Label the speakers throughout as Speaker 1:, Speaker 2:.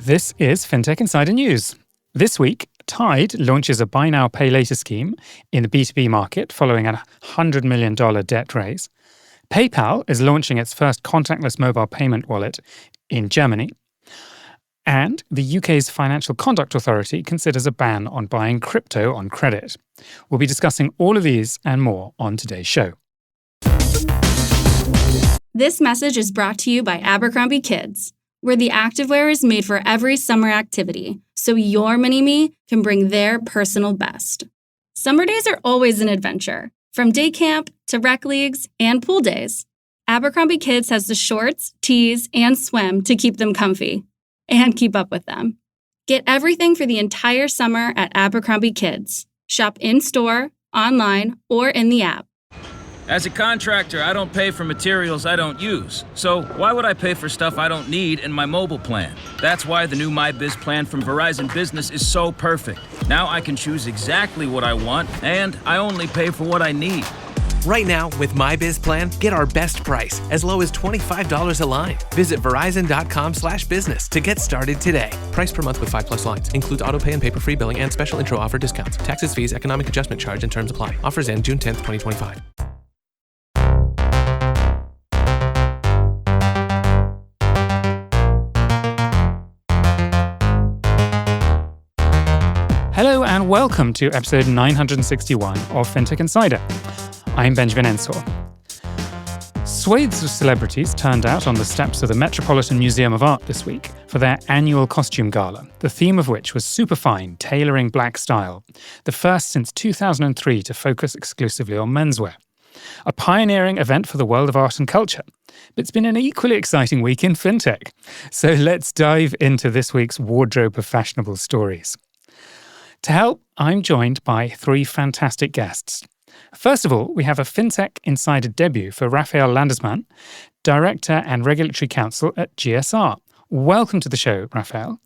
Speaker 1: This is FinTech Insider News. This week, Tide launches a buy now, pay later scheme in the B2B market following a $100 million debt raise. PayPal is launching its first contactless mobile payment wallet in Germany. And the UK's Financial Conduct Authority considers a ban on buying crypto on credit. We'll be discussing all of these and more on today's show.
Speaker 2: This message is brought to you by Abercrombie Kids, where the activewear is made for every summer activity, so your mini-me can bring their personal best. Summer days are always an adventure, from day camp to rec leagues and pool days. Abercrombie Kids has the shorts, tees, and swim to keep them comfy and keep up with them. Get everything for the entire summer at Abercrombie Kids. Shop in-store, online, or in the app.
Speaker 3: As a contractor, I don't pay for materials I don't use. So why would I pay for stuff I don't need in my mobile plan? That's why the new MyBiz plan from Verizon Business is so perfect. Now I can choose exactly what I want, and I only pay for what I need.
Speaker 4: Right now, with MyBiz plan, get our best price, as low as $25 a line. Visit verizon.com/business to get started today. Price per month with 5+ lines. Includes autopay and paper-free billing and special intro offer discounts. Taxes, fees, economic adjustment charge, and terms apply. Offers end June 10th, 2025.
Speaker 1: Hello and welcome to episode 961 of FinTech Insider. I'm Benjamin Ensor. Swathes of celebrities turned out on the steps of the Metropolitan Museum of Art this week for their annual costume gala, the theme of which was superfine, tailoring black style, the first since 2003 to focus exclusively on menswear. A pioneering event for the world of art and culture. But it's been an equally exciting week in FinTech. So let's dive into this week's wardrobe of fashionable stories. To help, I'm joined by three fantastic guests. First of all, we have a FinTech Insider debut for Raphael Landesmann, Director and Regulatory Counsel at GSR. Welcome to the show, Raphael.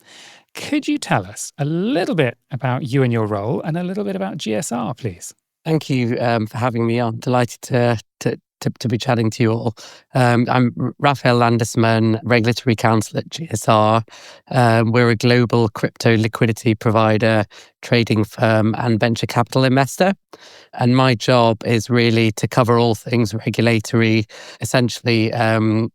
Speaker 1: Could you tell us a little bit about you and your role and a little bit about GSR, please?
Speaker 5: Thank you for having me on. Delighted to be chatting to you all. I'm Raphael Landesmann, Regulatory Counsel at GSR. We're a global crypto liquidity provider, trading firm, and venture capital investor. And my job is really to cover all things regulatory, essentially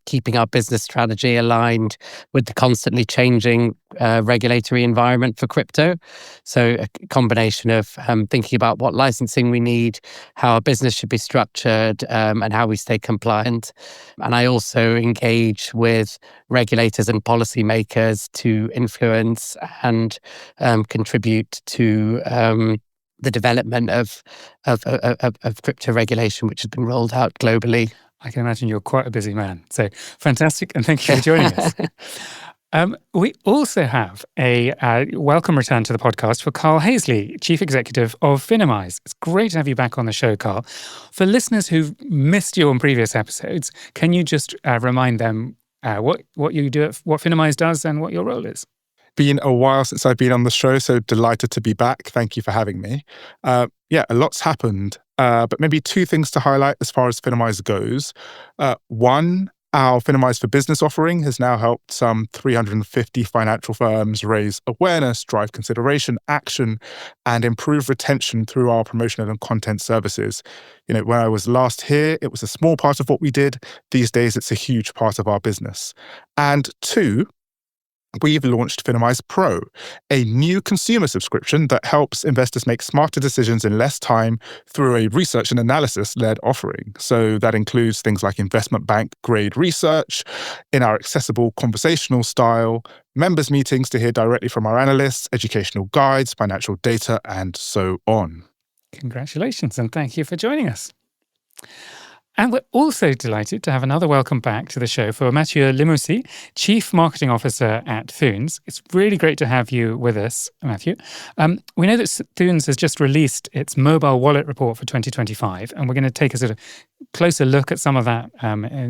Speaker 5: keeping our business strategy aligned with the constantly changing regulatory environment for crypto. So a combination of thinking about what licensing we need, how our business should be structured, and how we stay compliant. And I also engage with regulators and policymakers to influence and contribute to the development of crypto regulation, which has been rolled out globally.
Speaker 1: I can imagine you're quite a busy man. So fantastic, and thank you for joining us. We also have a welcome return to the podcast for Carl Hazeley, Chief Executive of Finimize. It's great to have you back on the show, Carl. For listeners who've missed you on previous episodes, can you just remind them what you do, what Finimize does, and what your role is?
Speaker 6: Been a while since I've been on the show, so delighted to be back. Thank you for having me. A lot's happened, but maybe two things to highlight as far as Finimize goes. One, our Finimize for Business offering has now helped some 350 financial firms raise awareness, drive consideration, action, and improve retention through our promotional and content services. When I was last here, it was a small part of what we did. These days, it's a huge part of our business. And two, we've launched Finimize Pro, a new consumer subscription that helps investors make smarter decisions in less time through a research and analysis-led offering. So that includes things like investment bank grade research in our accessible conversational style, members meetings to hear directly from our analysts, educational guides, financial data, and so on.
Speaker 1: Congratulations, and thank you for joining us. And we're also delighted to have another welcome back to the show for Mathieu Limousi, Chief Marketing Officer at Thunes. It's really great to have you with us, Mathieu. We know that Thunes has just released its mobile wallet report for 2025, and we're going to take a sort of closer look at some of that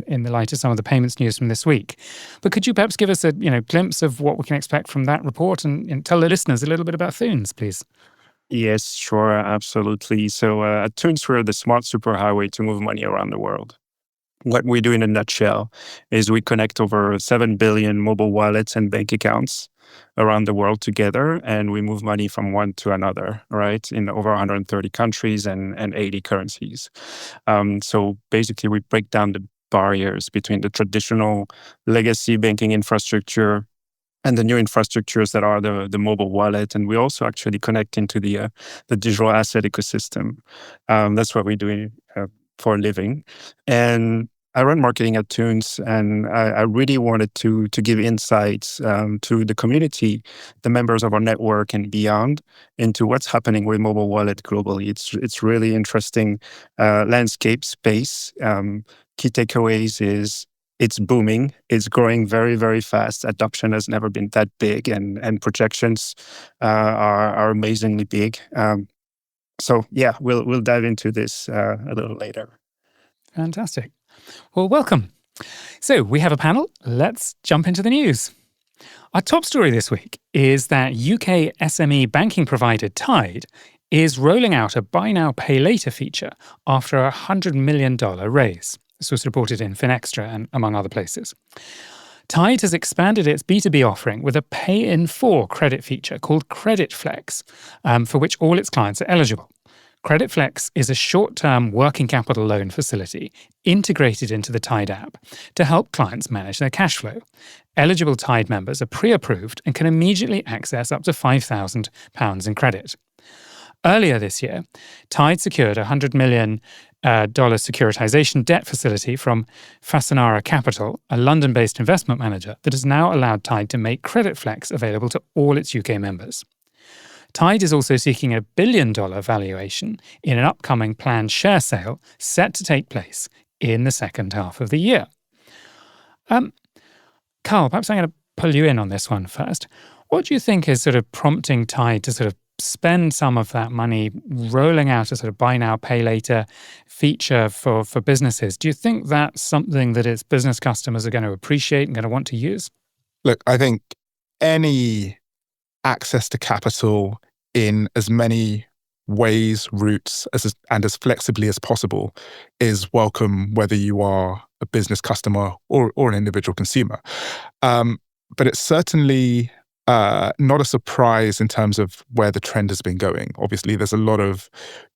Speaker 1: in the light of some of the payments news from this week. But could you perhaps give us a glimpse of what we can expect from that report and tell the listeners a little bit about Thunes, please?
Speaker 7: Yes, sure, absolutely. So at Thunes, we're the smart superhighway to move money around the world. what we do in a nutshell is we connect over 7 billion mobile wallets and bank accounts around the world together, and we move money from one to another, right, in over 130 countries and 80 currencies. So basically, we break down the barriers between the traditional legacy banking infrastructure and the new infrastructures that are the mobile wallet. And we also actually connect into the digital asset ecosystem. That's what we do for a living. And I run marketing at Thunes, and I really wanted to give insights to the community, the members of our network and beyond, into what's happening with mobile wallet globally. It's really interesting landscape space. Key takeaways is it's booming. It's growing very, very fast. Adoption has never been that big, and projections are amazingly big. So yeah, we'll dive into this a little later.
Speaker 1: Fantastic. Well, welcome. So we have a panel. Let's jump into the news. Our top story this week is that UK SME banking provider Tide is rolling out a buy now, pay later feature after a $100 million raise. This was reported in FinExtra and among other places. Tide has expanded its B2B offering with a pay-in-4 credit feature called Credit Flex, for which all its clients are eligible. Credit Flex is a short-term working capital loan facility integrated into the Tide app to help clients manage their cash flow. Eligible Tide members are pre-approved and can immediately access up to £5,000 in credit. Earlier this year, Tide secured a $100 million securitization debt facility from Santander Capital, a London-based investment manager that has now allowed Tide to make Credit Flex available to all its UK members. Tide is also seeking a $1 billion valuation in an upcoming planned share sale set to take place in the second half of the year. Carl, perhaps I'm going to pull you in on this one first. What do you think is sort of prompting Tide to sort of spend some of that money rolling out a sort of buy now, pay later feature for businesses? Do you think that's something that its business customers are going to appreciate and going to want to use?
Speaker 6: Look, I think any access to capital in as many ways, routes, and as flexibly as possible is welcome, whether you are a business customer or an individual consumer. But it's certainly not a surprise in terms of where the trend has been going. Obviously, there's a lot of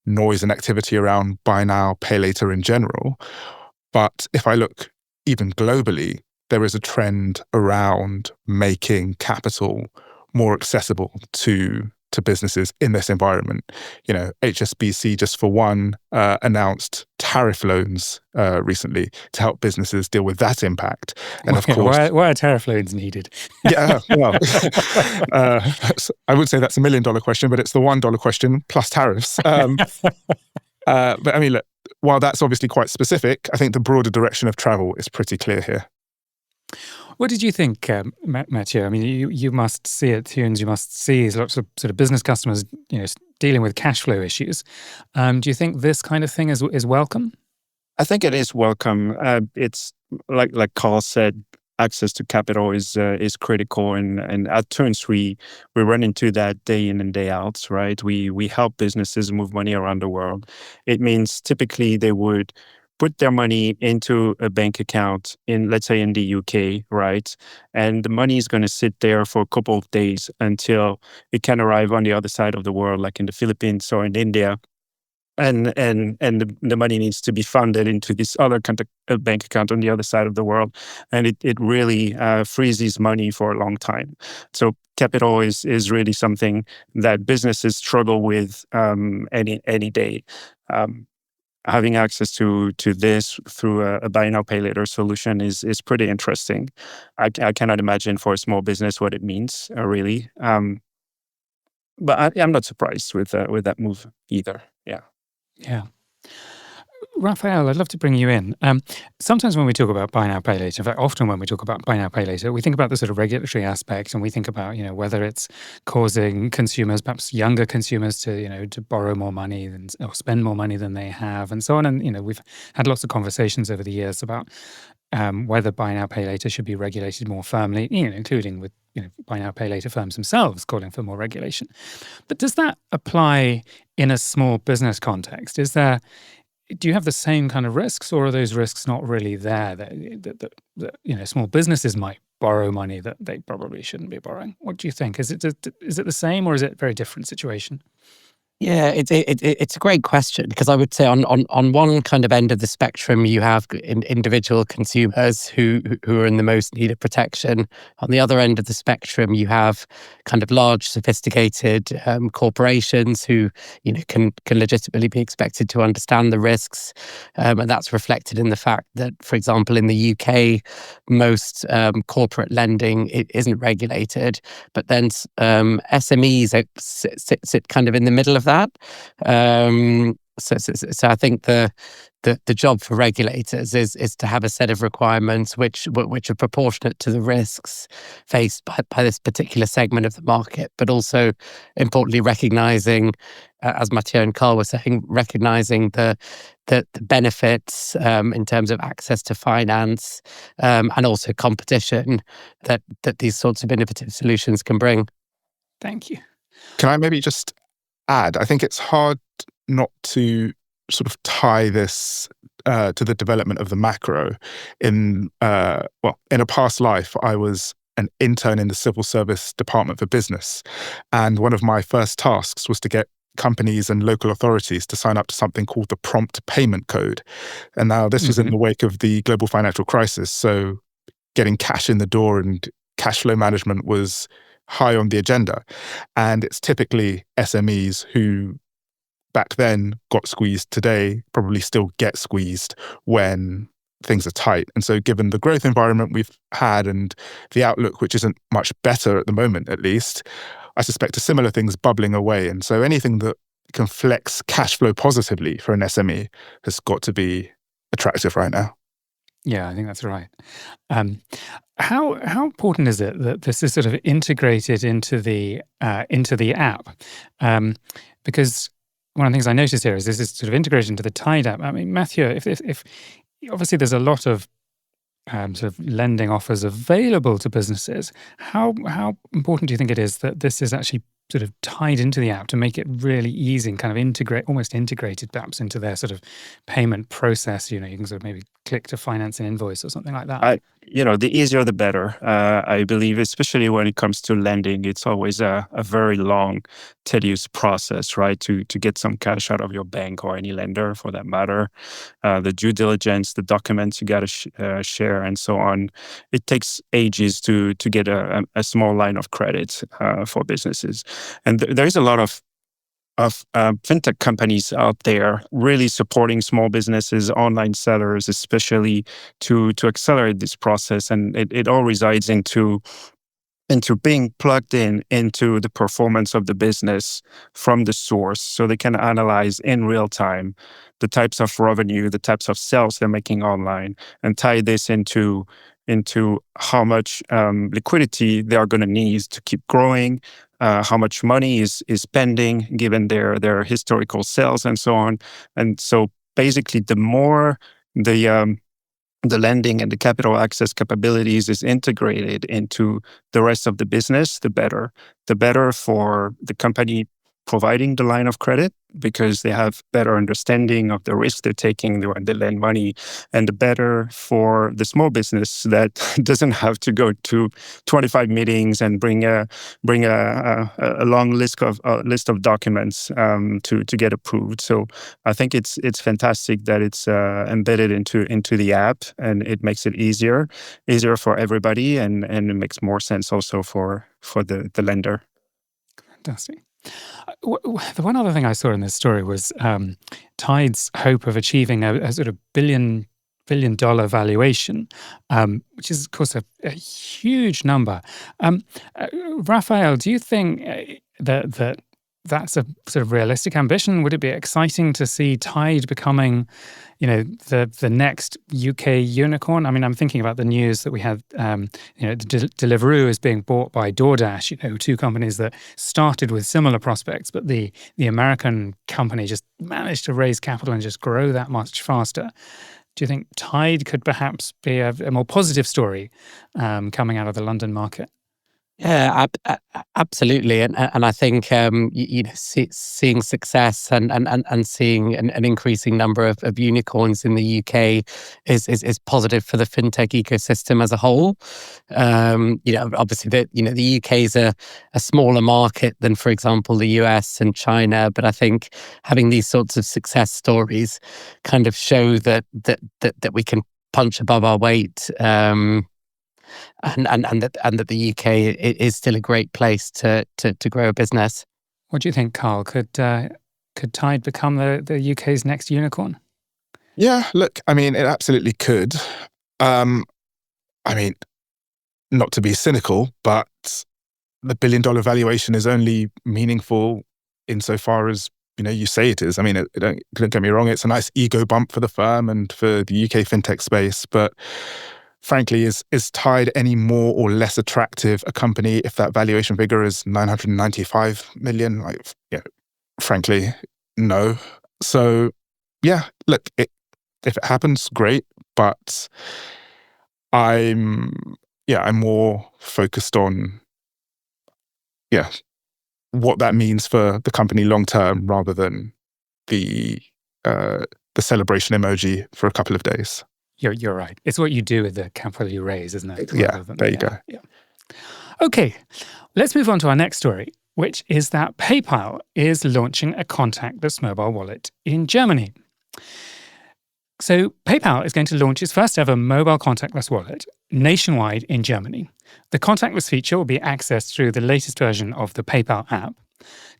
Speaker 6: noise and activity around buy now, pay later in general. But if I look even globally, there is a trend around making capital more accessible to businesses in this environment. You know, HSBC, just for one, announced tariff loans recently to help businesses deal with that impact. And of course,
Speaker 1: why are tariff loans needed?
Speaker 6: Yeah, well, I would say that's $1 million question, but it's the $1 question plus tariffs. But I mean, look, while that's obviously quite specific, I think the broader direction of travel is pretty clear here.
Speaker 1: What did you think, Mathieu? I mean, you must see at Thunes, you must see lots of sort of business customers, dealing with cash flow issues. Do you think this kind of thing is welcome?
Speaker 7: I think it is welcome. It's like Carl said, access to capital is critical, and at Thunes we run into that day in and day out. Right, we help businesses move money around the world. It means typically they would put their money into a bank account let's say in the UK, right? And the money is going to sit there for a couple of days until it can arrive on the other side of the world, like in the Philippines or in India. And the money needs to be funded into this other bank account on the other side of the world. And it really freezes money for a long time. So capital is really something that businesses struggle with any day. Having access to this through a buy now, pay later solution is pretty interesting. I cannot imagine for a small business what it means, really. But I'm not surprised with that move either. Yeah.
Speaker 1: Yeah. Raphael, I'd love to bring you in. Sometimes when we talk about buy now, pay later, in fact, often when we talk about buy now, pay later, we think about the sort of regulatory aspect, and we think about, whether it's causing consumers, perhaps younger consumers, to borrow more money or spend more money than they have, and so on. And we've had lots of conversations over the years about whether buy now, pay later should be regulated more firmly, including with buy now, pay later firms themselves calling for more regulation. But does that apply in a small business context? Is there do you have the same kind of risks, or are those risks not really there? That small businesses might borrow money that they probably shouldn't be borrowing. What do you think? Is it the same, or is it a very different situation?
Speaker 5: Yeah, it's a great question, because I would say on one kind of end of the spectrum, you have individual consumers who are in the most need of protection. On the other end of the spectrum, you have kind of large, sophisticated corporations who can legitimately be expected to understand the risks, and that's reflected in the fact that, for example, in the UK, most corporate lending isn't regulated, but then SMEs sit kind of in the middle of that. So I think the job for regulators is to have a set of requirements which are proportionate to the risks faced by this particular segment of the market, but also importantly recognizing, as Mathieu and Carl were saying, recognizing the benefits in terms of access to finance, and also competition that these sorts of innovative solutions can bring.
Speaker 1: Thank you.
Speaker 6: Can I maybe just add, I think it's hard not to sort of tie this to the development of the macro. In a past life, I was an intern in the civil service department for business. And one of my first tasks was to get companies and local authorities to sign up to something called the Prompt Payment Code. And now this was in the wake of the global financial crisis. So getting cash in the door and cash flow management was high on the agenda. And it's typically SMEs who back then got squeezed, today probably still get squeezed when things are tight. And so given the growth environment we've had and the outlook, which isn't much better at the moment, at least, I suspect a similar thing's bubbling away. And so anything that can flex cash flow positively for an SME has got to be attractive right now.
Speaker 1: Yeah, I think that's right. How important is it that this is sort of integrated into the app? Because one of the things I noticed here is this is sort of integrated into the Tide app. I mean, Mathieu, if obviously there's a lot of sort of lending offers available to businesses, how important do you think it is that this is actually sort of tied into the app to make it really easy and kind of almost integrated perhaps into their sort of payment process? You can sort of maybe click to finance an invoice or something like that.
Speaker 7: The easier the better. I believe, especially when it comes to lending, it's always a very long, tedious process, right? To get some cash out of your bank or any lender for that matter. The due diligence, the documents you got to share, and so on. It takes ages to get a small line of credit for businesses. And there's a lot of fintech companies out there really supporting small businesses, online sellers, especially to accelerate this process. And it all resides into being plugged into the performance of the business from the source, so they can analyze in real time the types of revenue, the types of sales they're making online, and tie this into how much liquidity they are going to need to keep growing, how much money is spending given their historical sales, and so on. And so basically, the more the lending and the capital access capabilities is integrated into the rest of the business, the better. The better for the company providing the line of credit, because they have better understanding of the risk they're taking when they lend money, and the better for the small business that doesn't have to go to 25 meetings and bring a long list of documents to get approved. So I think it's fantastic that it's embedded into the app, and it makes it easier for everybody, and it makes more sense also for the lender.
Speaker 1: Fantastic. The one other thing I saw in this story was Tide's hope of achieving a sort of $1 billion valuation, which is, of course, a huge number. Raphael, do you think that's a sort of realistic ambition? Would it be exciting to see Tide becoming, the next UK unicorn? I mean, I'm thinking about the news that we had, Deliveroo is being bought by DoorDash, two companies that started with similar prospects, but the American company just managed to raise capital and just grow that much faster. Do you think Tide could perhaps be a more positive story coming out of the London market?
Speaker 5: Yeah, absolutely, and I think seeing success and seeing an increasing number of unicorns in the UK is positive for the fintech ecosystem as a whole. Obviously the UK is a smaller market than, for example, the US and China, but I think having these sorts of success stories kind of show that we can punch above our weight. And that the UK is still a great place to grow a business.
Speaker 1: What do you think, Carl? Could Tide become the UK's next unicorn?
Speaker 6: Yeah, look, I mean, it absolutely could. I mean, not to be cynical, but the $1 billion valuation is only meaningful insofar as you say it is. I mean, don't get me wrong; it's a nice ego bump for the firm and for the UK fintech space, but frankly, is Tide any more or less attractive a company if that valuation figure is 995 million? Frankly, no. So, yeah, look, if it happens, great. But I'm more focused on, what that means for the company long term rather than the celebration emoji for a couple of days.
Speaker 1: You're right. It's what you do with the capital you raise, isn't it?
Speaker 6: Yeah, there you go.
Speaker 1: Yeah. Okay, let's move on to our next story, which is that PayPal is launching a contactless mobile wallet in Germany. So PayPal is going to launch its first ever mobile contactless wallet nationwide in Germany. The contactless feature will be accessed through the latest version of the PayPal app.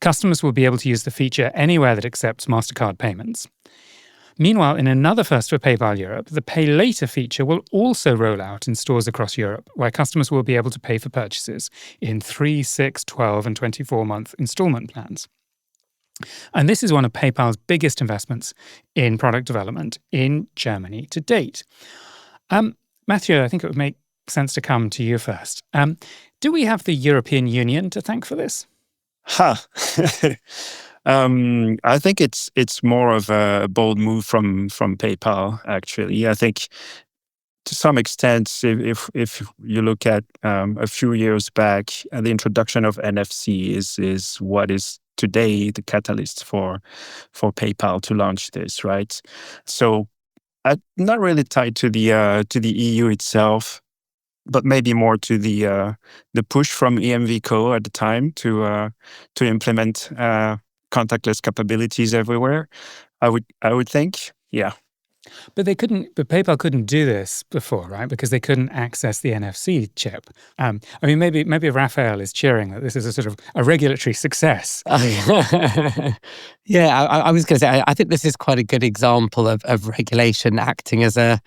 Speaker 1: Customers will be able to use the feature anywhere that accepts MasterCard payments. Meanwhile, in another first for PayPal Europe, the Pay Later feature will also roll out in stores across Europe, where customers will be able to pay for purchases in 3, 6, 12, and 24-month installment plans. And this is one of PayPal's biggest investments in product development in Germany to date. Mathieu, I think it would make sense to come to you first. Do we have the European Union to thank for this?
Speaker 7: I think it's more of a bold move from PayPal, actually. I think to some extent, if you look at a few years back, the introduction of NFC is what is today the catalyst for PayPal to launch this, right? So I'm not really tied to the EU itself, but maybe more to the push from EMVCo at the time to implement contactless capabilities everywhere. I would think, yeah.
Speaker 1: But PayPal couldn't do this before, right? Because they couldn't access the NFC chip. I mean, maybe Raphael is cheering that this is a sort of a regulatory success.
Speaker 5: Yeah, I was going to say, I think this is quite a good example of regulation acting as a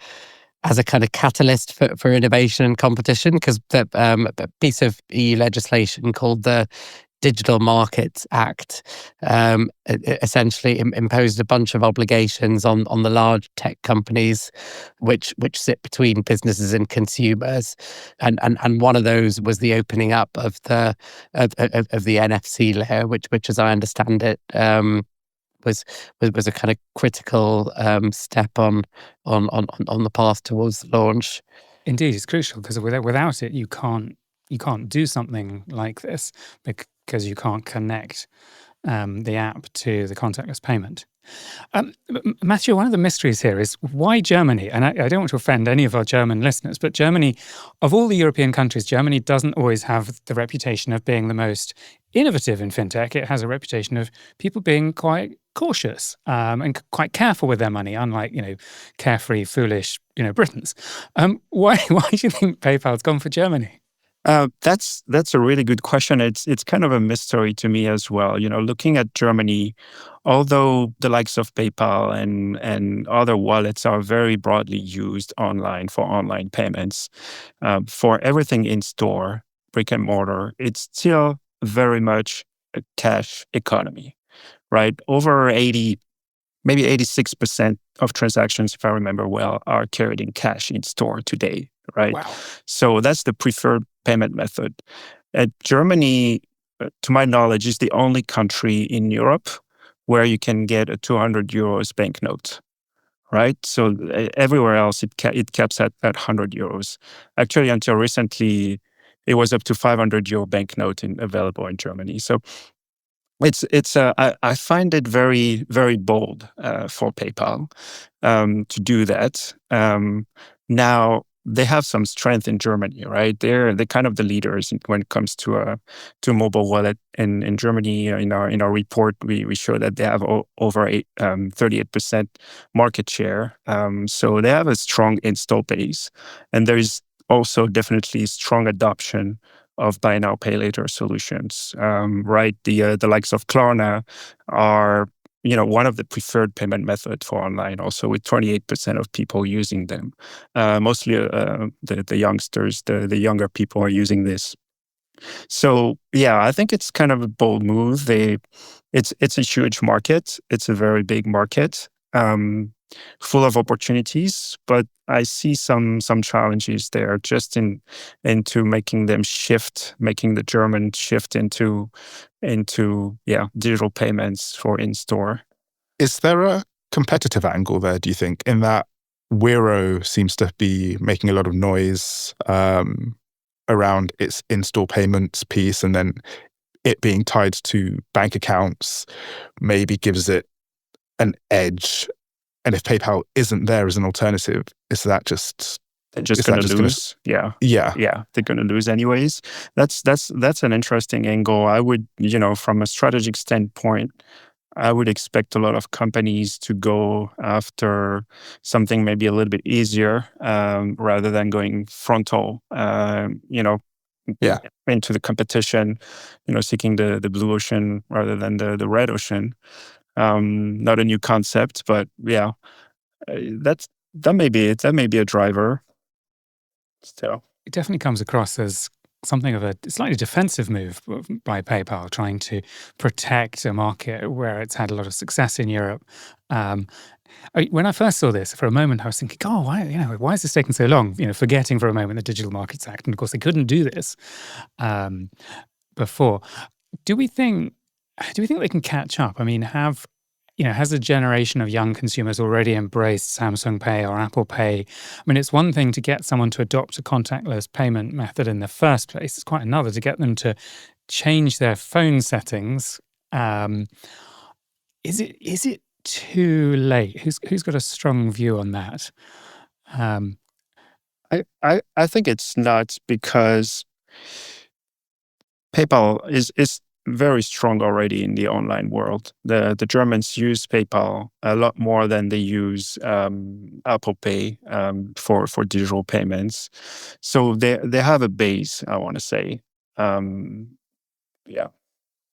Speaker 5: kind of catalyst for innovation and competition, because a piece of EU legislation called the Digital Markets Act essentially imposed a bunch of obligations on the large tech companies, which sit between businesses and consumers, and one of those was the opening up of the NFC layer, which as I understand it was a kind of critical step on the path towards the launch.
Speaker 1: Indeed, it's crucial because without it, you can't do something like this because you can't connect the app to the contactless payment. Mathieu, one of the mysteries here is why Germany? And I don't want to offend any of our German listeners, but Germany, of all the European countries, Germany doesn't always have the reputation of being the most innovative in fintech. It has a reputation of people being quite cautious and quite careful with their money, unlike carefree, foolish Britons. Why do you think PayPal's gone for Germany?
Speaker 7: That's a really good question. It's kind of a mystery to me as well. Looking at Germany, although the likes of PayPal and other wallets are very broadly used online for online payments, for everything in store, brick and mortar, it's still very much a cash economy, right? Over 80, maybe 86% of transactions, if I remember well, are carried in cash in store today, right?
Speaker 1: Wow.
Speaker 7: So that's the preferred payment method. Germany, to my knowledge, is the only country in Europe where you can get a 200 euros banknote, right? So everywhere else, it caps at 100 euros. Actually, until recently, it was up to 500 euro banknote available in Germany. So I find it very, very bold for PayPal to do that. Now they have some strength in Germany, right? They're kind of the leaders when it comes to mobile wallet in Germany. In our report, we show that they have over 38% market share. So they have a strong install base, and there is also definitely strong adoption of buy now, pay later solutions, right? The likes of Klarna are, one of the preferred payment method for online, also with 28% of people using them. Mostly the youngsters, the younger people are using this. So yeah, I think it's kind of a bold move. It's a huge market. It's a very big market. Full of opportunities, but I see some challenges there just into making the German shift into digital payments for in-store.
Speaker 6: Is there a competitive angle there, do you think, in that Wero seems to be making a lot of noise around its in-store payments piece, and then it being tied to bank accounts maybe gives it an edge? And if PayPal isn't there as an alternative, is that just
Speaker 7: they're just going to lose? Yeah, they're going to lose anyways. That's an interesting angle. I would, from a strategic standpoint, I would expect a lot of companies to go after something maybe a little bit easier rather than going frontal. Into the competition, seeking the blue ocean rather than the red ocean. Not a new concept, but yeah, that may be it. That may be a driver. Still,
Speaker 1: it definitely comes across as something of a slightly defensive move by PayPal, trying to protect a market where it's had a lot of success in Europe. When I first saw this, for a moment, I was thinking, "Oh, why is this taking so long?" Forgetting for a moment the Digital Markets Act, and of course, they couldn't do this before. Do we think they can catch up? I mean, has a generation of young consumers already embraced Samsung Pay or Apple Pay? I mean, it's one thing to get someone to adopt a contactless payment method in the first place. It's quite another to get them to change their phone settings. Is it too late? Who's got a strong view on that?
Speaker 7: I think it's not, because PayPal is very strong already in the online world. The Germans use PayPal a lot more than they use Apple Pay for digital payments. So they have a base, I want to say. Yeah.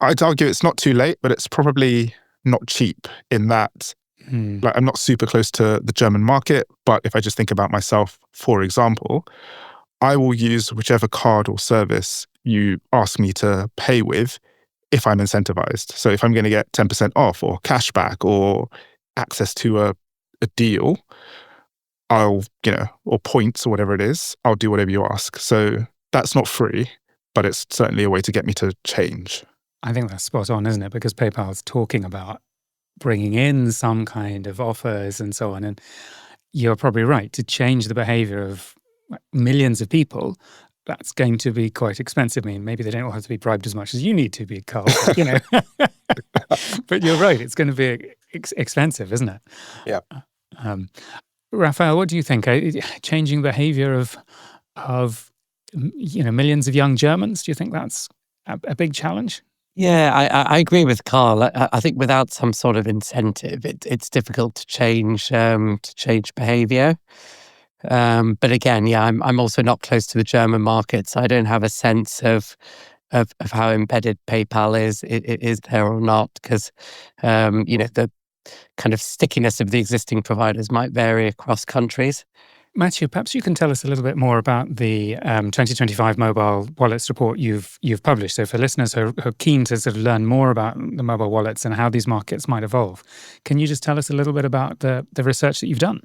Speaker 6: I'd argue it's not too late, but it's probably not cheap in that like I'm not super close to the German market, but if I just think about myself, for example, I will use whichever card or service you ask me to pay with if I'm incentivized. So if I'm going to get 10% off or cash back or access to a deal, I'll, or points or whatever it is, I'll do whatever you ask. So that's not free, but it's certainly a way to get me to change.
Speaker 1: I think that's spot on, isn't it? Because PayPal's talking about bringing in some kind of offers and so on. And you're probably right, to change the behavior of millions of people, that's going to be quite expensive. I mean, maybe they don't all have to be bribed as much as you need to be, Carl, But you're right, it's going to be expensive, isn't it?
Speaker 6: Yeah.
Speaker 1: Raphael, what do you think? Changing behavior of millions of young Germans, do you think that's a big challenge?
Speaker 5: Yeah, I agree with Carl. I think without some sort of incentive, it's difficult to change behavior. But again, yeah, I'm also not close to the German market, so I don't have a sense of how embedded PayPal is. It is there or not, because the kind of stickiness of the existing providers might vary across countries.
Speaker 1: Mathieu, perhaps you can tell us a little bit more about the 2025 mobile wallets report you've published. So for listeners who are keen to sort of learn more about the mobile wallets and how these markets might evolve, can you just tell us a little bit about the research that you've done?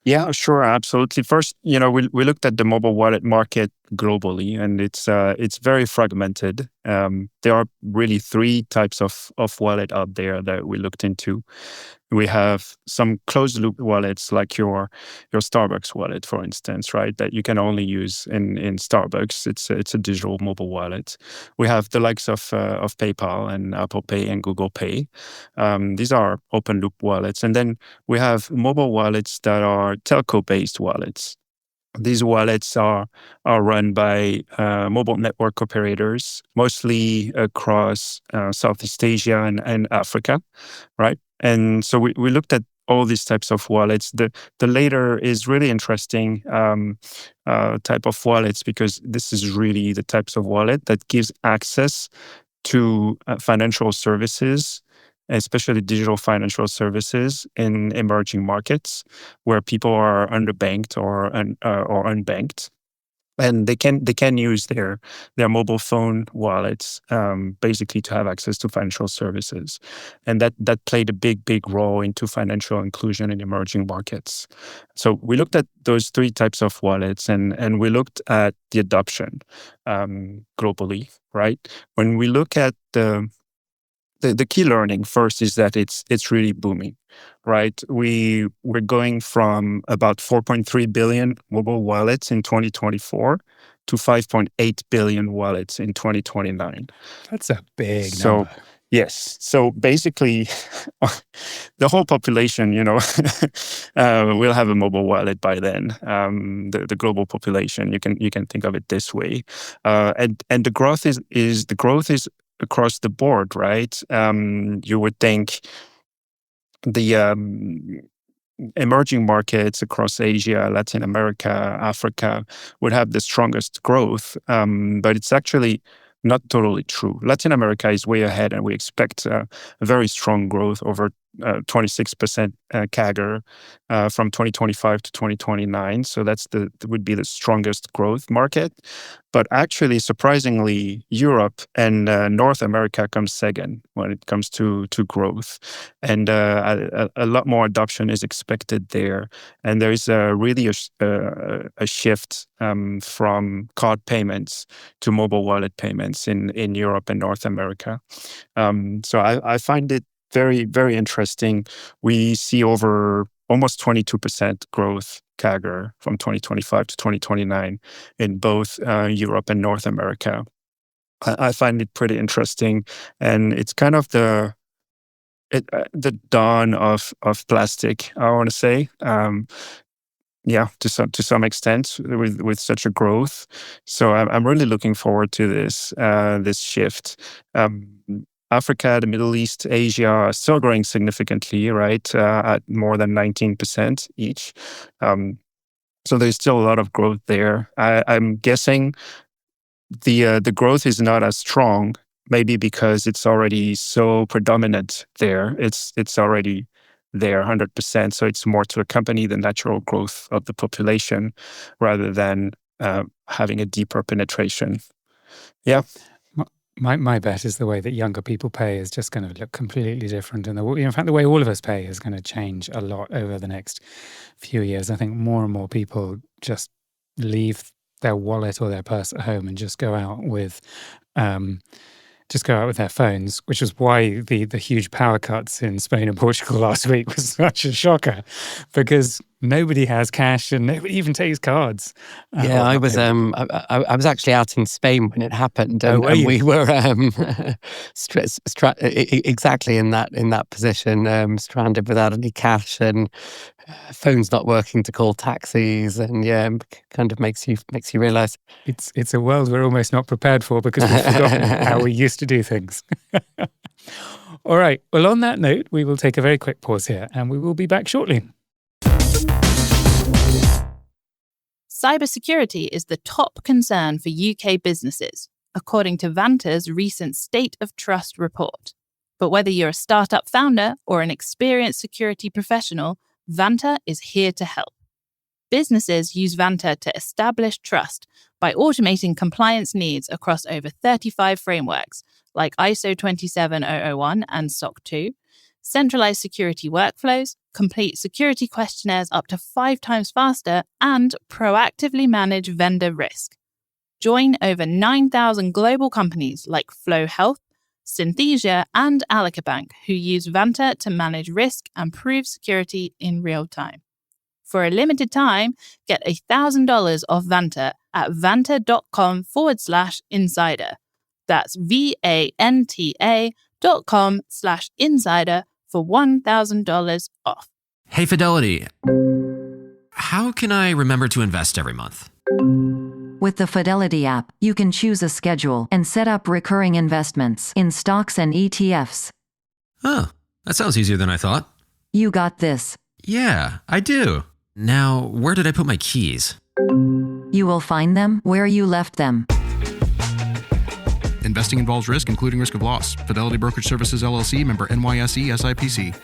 Speaker 7: Yeah, sure, absolutely. First, we looked at the mobile wallet market globally, and it's very fragmented. There are really three types of wallet out there that we looked into. We have some closed loop wallets like your Starbucks wallet, for instance, right? That you can only use in Starbucks. It's a digital mobile wallet. We have the likes of PayPal and Apple Pay and Google Pay. These are open loop wallets. And then we have mobile wallets that are telco-based wallets. These wallets are run by mobile network operators, mostly across Southeast Asia and Africa, right? And so we looked at all these types of wallets. The later is really interesting type of wallets because this is really the types of wallet that gives access to financial services, especially digital financial services in emerging markets where people are underbanked or unbanked. And they can use their mobile phone wallets basically to have access to financial services, and that played a big role into financial inclusion in emerging markets. So we looked at those three types of wallets, and we looked at the adoption globally. Right, when we look at the key learning first is that it's really booming, right? We're going from about 4.3 billion mobile wallets in 2024 to 5.8 billion wallets in 2029.
Speaker 1: That's a big number.
Speaker 7: Yes. So basically, the whole population, will have a mobile wallet by then. The global population, you can think of it this way, and the growth is across the board, right? You would think the emerging markets across Asia, Latin America, Africa would have the strongest growth, but it's actually not totally true. Latin America is way ahead, and we expect a very strong growth over 26% CAGR from 2025 to 2029. So that would be the strongest growth market. But actually, surprisingly, Europe and North America comes second when it comes to growth. And a lot more adoption is expected there. And there is really a shift from card payments to mobile wallet payments in Europe and North America. So I find it very, very interesting. We see over almost 22% growth CAGR from 2025 to 2029 in both Europe and North America. I find it pretty interesting, and it's kind of the dawn of plastic, I want to say. To some extent with such a growth. So I'm really looking forward to this shift. Africa, the Middle East, Asia are still growing significantly, right, at more than 19% each. So there's still a lot of growth there. I'm guessing the growth is not as strong, maybe because it's already so predominant there. It's already there 100%. So it's more to accompany the natural growth of the population rather than having a deeper penetration. Yeah.
Speaker 1: My bet is the way that younger people pay is just going to look completely different. And in fact, the way all of us pay is going to change a lot over the next few years. I think more and more people just leave their wallet or their purse at home and just go out with their phones, which is why the huge power cuts in Spain and Portugal last week was such a shocker, because nobody has cash and nobody even takes cards.
Speaker 5: I was actually out in Spain when it happened, and we were exactly in that position, stranded without any cash and phones not working to call taxis, and kind of makes you realize
Speaker 1: it's a world we're almost not prepared for because we've forgotten how we used to do things. All right. Well, on that note, we will take a very quick pause here, and we will be back shortly.
Speaker 8: Cybersecurity is the top concern for UK businesses, according to Vanta's recent State of Trust report. But whether you're a startup founder or an experienced security professional, Vanta is here to help. Businesses use Vanta to establish trust by automating compliance needs across over 35 frameworks like ISO 27001 and SOC 2, centralize security workflows, complete security questionnaires up to 5 times faster, and proactively manage vendor risk. Join over 9,000 global companies like Flow Health, Synthesia, and Alika Bank, who use Vanta to manage risk and prove security in real time. For a limited time, get $1,000 off Vanta at vanta.com/insider. That's VANTA.com/insider for $1,000 off.
Speaker 9: Hey, Fidelity. How can I remember to invest every month?
Speaker 10: With the Fidelity app, you can choose a schedule and set up recurring investments in stocks and ETFs.
Speaker 9: Oh, that sounds easier than I thought.
Speaker 10: You got this.
Speaker 9: Yeah, I do. Now, where did I put my keys?
Speaker 10: You will find them where you left them.
Speaker 11: Investing involves risk, including risk of loss. Fidelity Brokerage Services, LLC, member NYSE, SIPC.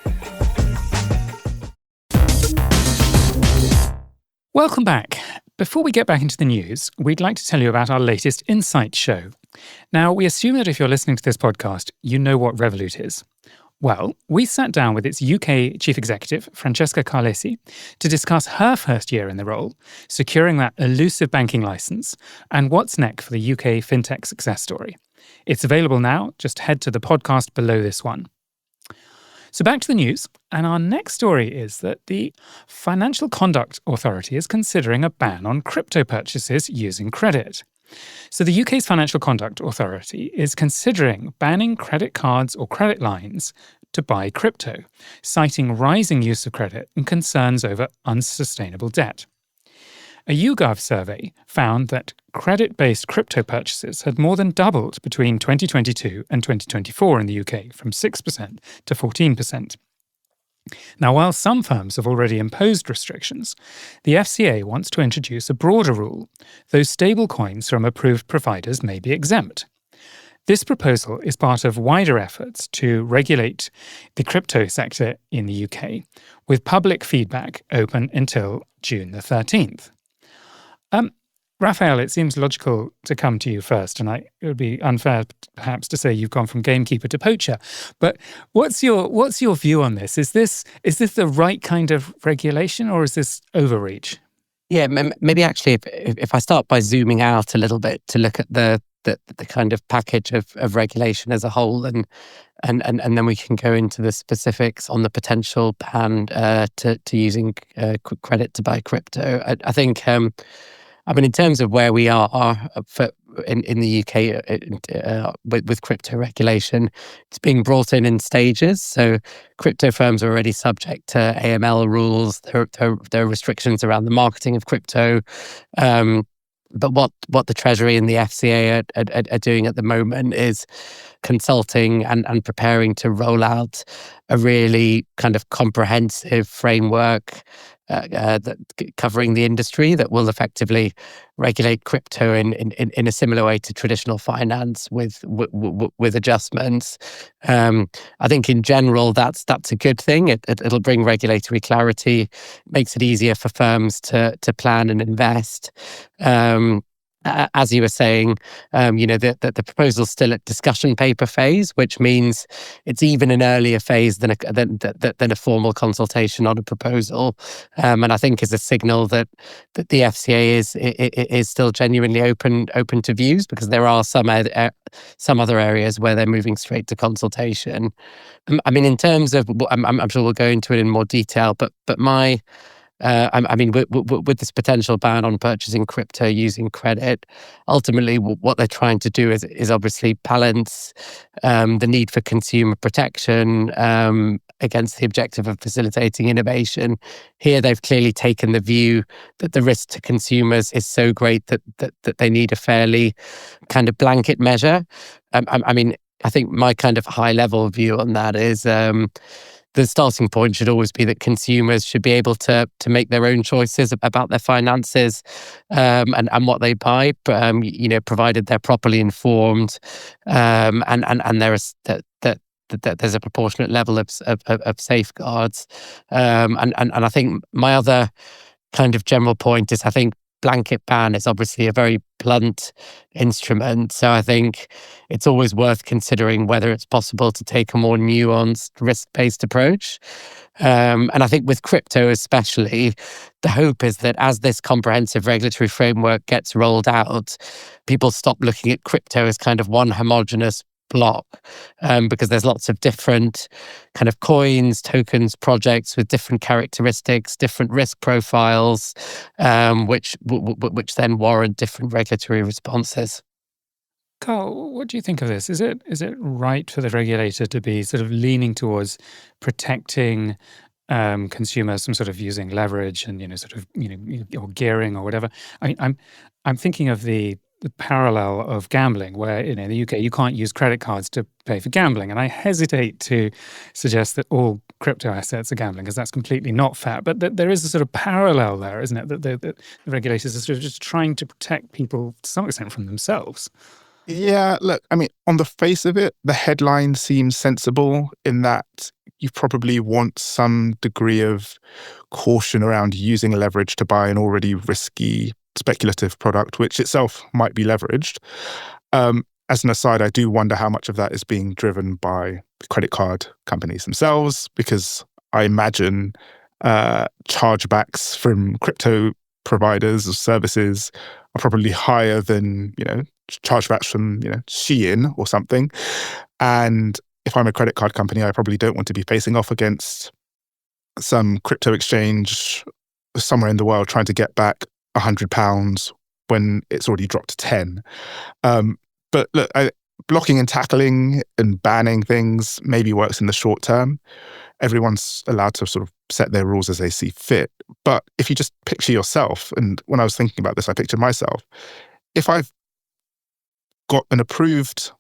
Speaker 1: Welcome back. Before we get back into the news, we'd like to tell you about our latest Insight show. Now, we assume that if you're listening to this podcast, you know what Revolut is. Well, we sat down with its UK chief executive, Francesca Carlesi, to discuss her first year in the role, securing that elusive banking license, and what's next for the UK fintech success story. It's available now. Just head to the podcast below this one. So back to the news, and our next story is that the Financial Conduct Authority is considering a ban on crypto purchases using credit. So the UK's Financial Conduct Authority is considering banning credit cards or credit lines to buy crypto, citing rising use of credit and concerns over unsustainable debt. A YouGov survey found that credit-based crypto purchases had more than doubled between 2022 and 2024 in the UK, from 6% to 14%. Now, while some firms have already imposed restrictions, the FCA wants to introduce a broader rule. Those stablecoins from approved providers may be exempt. This proposal is part of wider efforts to regulate the crypto sector in the UK, with public feedback open until June the 13th. Raphael, it seems logical to come to you first, and it would be unfair perhaps to say you've gone from gamekeeper to poacher. But what's your view on this? Is this the right kind of regulation, or is this overreach?
Speaker 5: Yeah, maybe actually, if I start by zooming out a little bit to look at the kind of package of regulation as a whole, and then we can go into the specifics on the potential ban to using credit to buy crypto. I think. In terms of where we are in the UK with crypto regulation, it's being brought in stages. So crypto firms are already subject to AML rules. There are restrictions around the marketing of crypto. But what the Treasury and the FCA are doing at the moment is consulting and preparing to roll out a really kind of comprehensive framework that covering the industry that will effectively regulate crypto in a similar way to traditional finance with adjustments. I think in general that's a good thing. It'll bring regulatory clarity, makes it easier for firms to plan and invest. As you were saying, the proposal's still at discussion paper phase, which means it's even an earlier phase than a formal consultation on a proposal, and I think is a signal that the FCA is still genuinely open to views, because there are some other areas where they're moving straight to consultation. In terms of, I'm sure we'll go into it in more detail, but my. With this potential ban on purchasing crypto using credit, ultimately what they're trying to do is obviously balance the need for consumer protection against the objective of facilitating innovation. Here, they've clearly taken the view that the risk to consumers is so great that they need a fairly kind of blanket measure. I think my kind of high-level view on that is the starting point should always be that consumers should be able to make their own choices about their finances and what they buy, provided they're properly informed and there's a proportionate level of safeguards. And I think my other kind of general point is, I think blanket ban is obviously a very blunt instrument. So I think it's always worth considering whether it's possible to take a more nuanced, risk-based approach. And I think with crypto especially, the hope is that as this comprehensive regulatory framework gets rolled out, people stop looking at crypto as kind of one homogenous block, because there's lots of different kind of coins, tokens, projects with different characteristics, different risk profiles, which then warrant different regulatory responses.
Speaker 1: Carl, what do you think of this? Is it right for the regulator to be sort of leaning towards protecting consumers from sort of using leverage and or gearing or whatever? I mean, I'm thinking of the parallel of gambling, where in the UK you can't use credit cards to pay for gambling, and I hesitate to suggest that all crypto assets are gambling, because that's completely not fair. But there is a sort of parallel there, isn't it? That the regulators are sort of just trying to protect people to some extent from themselves.
Speaker 6: Yeah, look, I mean, on the face of it, the headline seems sensible in that you probably want some degree of caution around using leverage to buy an already risky speculative product, which itself might be leveraged. As an aside, I do wonder how much of that is being driven by credit card companies themselves, because I imagine chargebacks from crypto providers or services are probably higher than, chargebacks from, Shein or something. And if I'm a credit card company, I probably don't want to be facing off against some crypto exchange somewhere in the world trying to get back £100 when it's already dropped to 10. But look, blocking and tackling and banning things maybe works in the short term. Everyone's allowed to sort of set their rules as they see fit. But if you just picture yourself, and when I was thinking about this, I pictured myself, if I've got an approved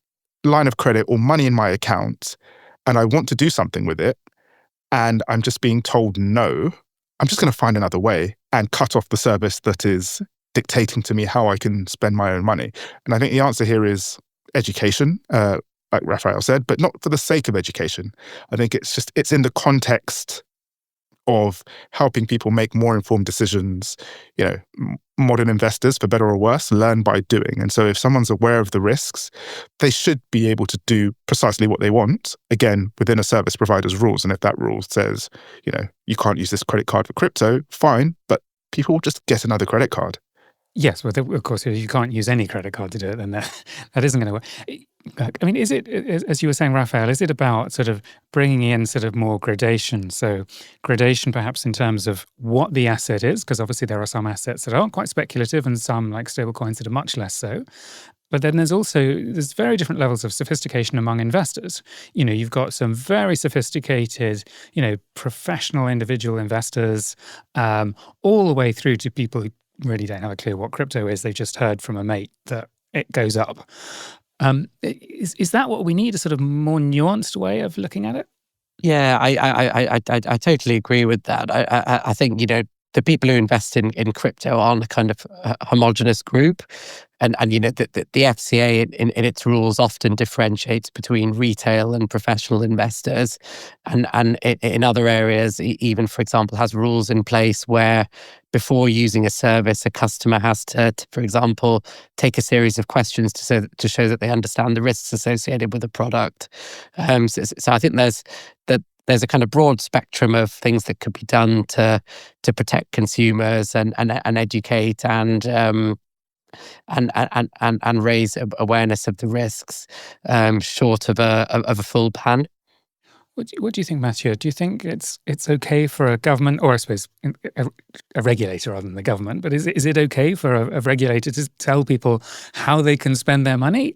Speaker 6: line of credit or money in my account and I want to do something with it and I'm just being told no, I'm just going to find another way and cut off the service that is dictating to me how I can spend my own money. And I think the answer here is education, like Raphael said, but not for the sake of education. I think it's in the context of helping people make more informed decisions. Modern investors, for better or worse, learn by doing. And so if someone's aware of the risks, they should be able to do precisely what they want, again, within a service provider's rules. And if that rule says, you can't use this credit card for crypto, fine, but people will just get another credit card.
Speaker 1: Yes, well, of course, if you can't use any credit card to do it, then that isn't going to work. I mean, is it, as you were saying, Raphael, is it about sort of bringing in sort of more gradation? So gradation perhaps in terms of what the asset is, because obviously there are some assets that are quite speculative and some, like stablecoins, that are much less so. But then there's very different levels of sophistication among investors. You've got some very sophisticated, professional individual investors, all the way through to people who really don't have a clue what crypto is. They've just heard from a mate that it goes up. Is that what we need, a sort of more nuanced way of looking at it?
Speaker 5: Yeah, I totally agree with that. I think, the people who invest in crypto aren't a kind of homogenous group. And the FCA in its rules often differentiates between retail and professional investors. And in other areas, even, for example, has rules in place where before using a service, a customer has to, for example, take a series of questions to show that they understand the risks associated with the product. So I think there's a kind of broad spectrum of things that could be done to protect consumers and educate and raise awareness of the risks, short of a full ban.
Speaker 1: What do you think, Mathieu? Do you think it's okay for a government, or I suppose a regulator rather than the government, but is it okay for a regulator to tell people how they can spend their money?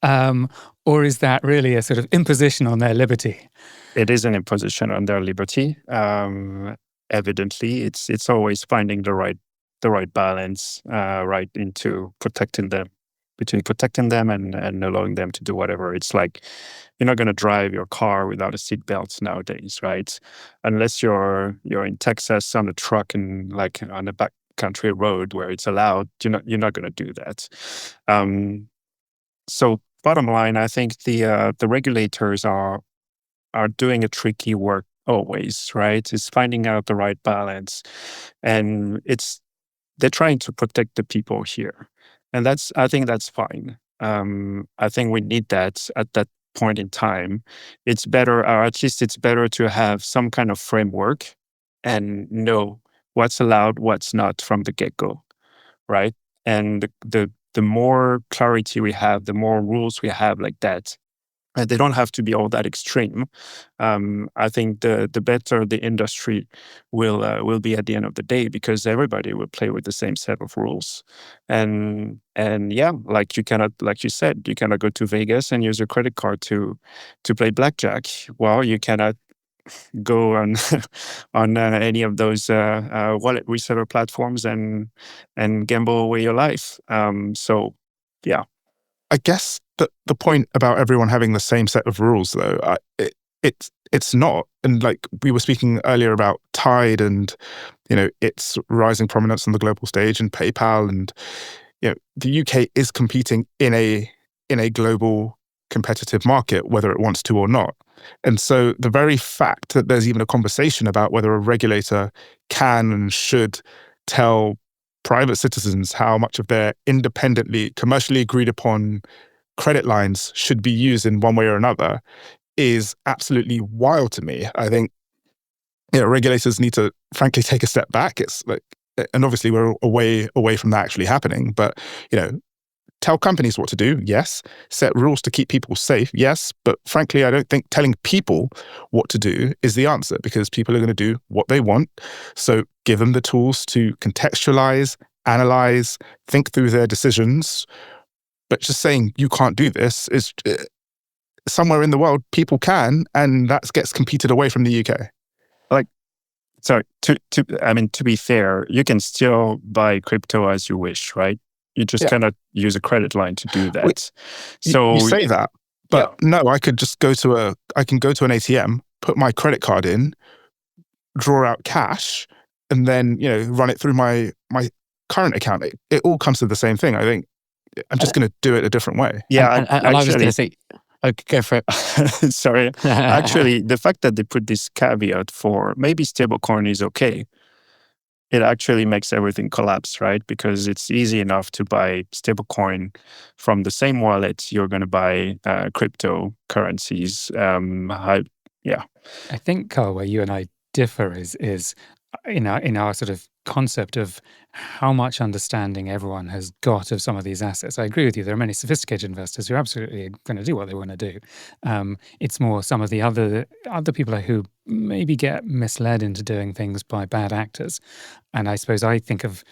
Speaker 1: Or is that really a sort of imposition on their liberty?
Speaker 7: It is an imposition on their liberty. Evidently, it's always finding the right balance, right into between protecting them and allowing them to do whatever. It's like you're not going to drive your car without a seatbelt nowadays, right? Unless you're in Texas on a truck and like on a backcountry road where it's allowed, you're not going to do that. So bottom line, I think the regulators are doing a tricky work always, right? It's finding out the right balance, and they're trying to protect the people here. And I think that's fine. I think we need that at that point in time. It's better, or at least it's better to have some kind of framework and know what's allowed, what's not from the get-go, right? And the more clarity we have, the more rules we have like that, they don't have to be all that extreme. I think the better the industry will be at the end of the day, because everybody will play with the same set of rules. And yeah, like you said, you cannot go to Vegas and use your credit card to play blackjack. Well, you cannot go on on any of those wallet reseller platforms and gamble away your life. So yeah.
Speaker 6: I guess the point about everyone having the same set of rules, though, it's not. And like we were speaking earlier about Tide and, its rising prominence on the global stage, and PayPal, and the UK is competing in a global competitive market, whether it wants to or not. And so the very fact that there's even a conversation about whether a regulator can and should tell private citizens how much of their independently, commercially agreed upon credit lines should be used in one way or another is absolutely wild to me. I think regulators need to frankly take a step back. It's like, and obviously we're away from that actually happening, but tell companies what to do, yes. Set rules to keep people safe, yes. But frankly, I don't think telling people what to do is the answer, because people are going to do what they want. So give them the tools to contextualize, analyze, think through their decisions. But just saying you can't do this is somewhere in the world people can, and that gets competed away from the UK.
Speaker 7: So to be fair, you can still buy crypto as you wish, right? You just cannot use a credit line to do that.
Speaker 6: You say that, but no, I could just go to an ATM, put my credit card in, draw out cash, and then run it through my current account. It all comes to the same thing. I think I'm just going to do it a different way.
Speaker 5: Yeah, and I was going to say, okay, go for it.
Speaker 7: Sorry. Actually, the fact that they put this caveat for maybe stablecoin is okay. It actually makes everything collapse, right? Because it's easy enough to buy stablecoin from the same wallet you're going to buy cryptocurrencies. I
Speaker 1: think, Carl, where you and I differ is in our sort of concept of how much understanding everyone has got of some of these assets. I agree with you. There are many sophisticated investors who are absolutely going to do what they want to do. It's more some of the other people who maybe get misled into doing things by bad actors. And I suppose I think of,